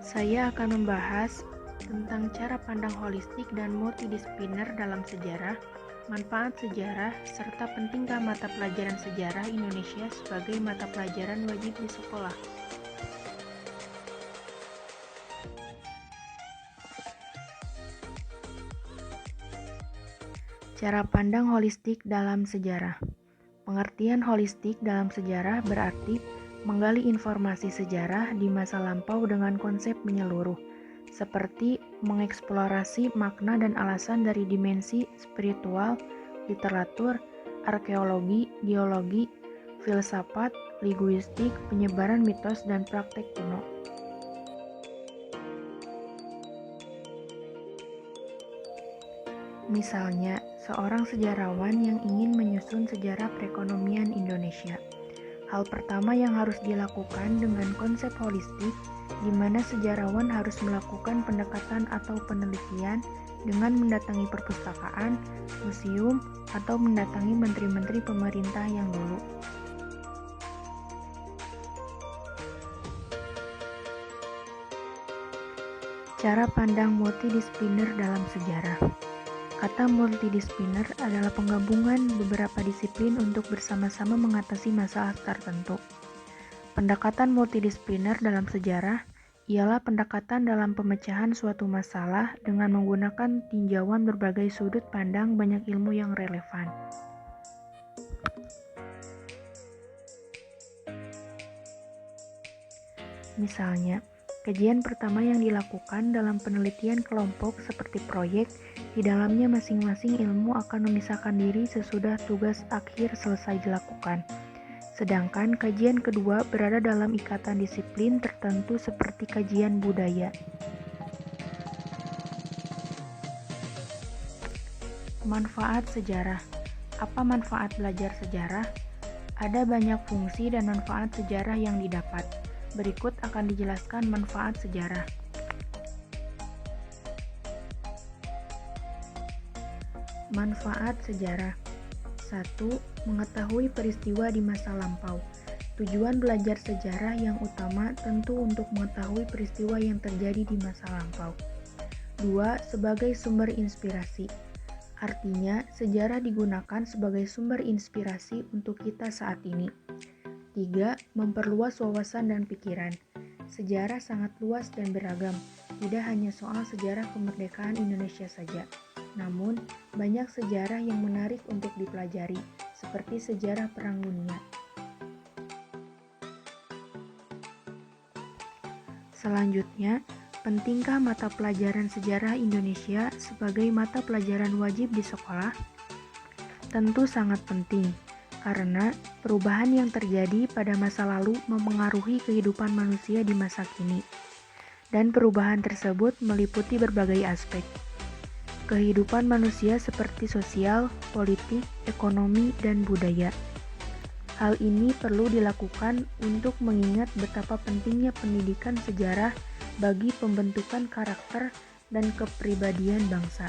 Saya akan membahas tentang cara pandang holistik dan multidisipliner dalam sejarah, manfaat sejarah, serta pentingkah mata pelajaran sejarah Indonesia sebagai mata pelajaran wajib di sekolah. Cara pandang holistik dalam sejarah. Pengertian holistik dalam sejarah berarti menggali informasi sejarah di masa lampau dengan konsep menyeluruh, seperti mengeksplorasi makna dan alasan dari dimensi spiritual, literatur, arkeologi, geologi, filsafat, linguistik, penyebaran mitos, dan praktek kuno. Misalnya, seorang sejarawan yang ingin menyusun sejarah perekonomian Indonesia. Hal pertama yang harus dilakukan dengan konsep holistik, di mana sejarawan harus melakukan pendekatan atau penelitian dengan mendatangi perpustakaan, museum, atau mendatangi menteri-menteri pemerintah yang dulu. Cara pandang multidisipliner dalam sejarah. Kata multidisipliner adalah penggabungan beberapa disiplin untuk bersama-sama mengatasi masalah tertentu. Pendekatan multidisipliner dalam sejarah ialah pendekatan dalam pemecahan suatu masalah dengan menggunakan tinjauan berbagai sudut pandang banyak ilmu yang relevan. Misalnya, kajian pertama yang dilakukan dalam penelitian kelompok seperti proyek, di dalamnya masing-masing ilmu akan memisahkan diri sesudah tugas akhir selesai dilakukan. Sedangkan kajian kedua berada dalam ikatan disiplin tertentu seperti kajian budaya. Manfaat sejarah. Apa manfaat belajar sejarah? Ada banyak fungsi dan manfaat sejarah yang didapat. Berikut akan dijelaskan manfaat sejarah. Manfaat sejarah. 1. Mengetahui peristiwa di masa lampau. Tujuan belajar sejarah yang utama tentu untuk mengetahui peristiwa yang terjadi di masa lampau. 2. Sebagai sumber inspirasi. Artinya, sejarah digunakan sebagai sumber inspirasi untuk kita saat ini. 3. Memperluas wawasan dan pikiran. Sejarah sangat luas dan beragam, tidak hanya soal sejarah kemerdekaan Indonesia saja. Namun, banyak sejarah yang menarik untuk dipelajari, seperti sejarah Perang Dunia. Selanjutnya, pentingkah mata pelajaran sejarah Indonesia sebagai mata pelajaran wajib di sekolah? Tentu sangat penting, karena perubahan yang terjadi pada masa lalu memengaruhi kehidupan manusia di masa kini. Dan perubahan tersebut meliputi berbagai aspek. Kehidupan manusia seperti sosial, politik, ekonomi, dan budaya. Hal ini perlu dilakukan untuk mengingat betapa pentingnya pendidikan sejarah bagi pembentukan karakter dan kepribadian bangsa.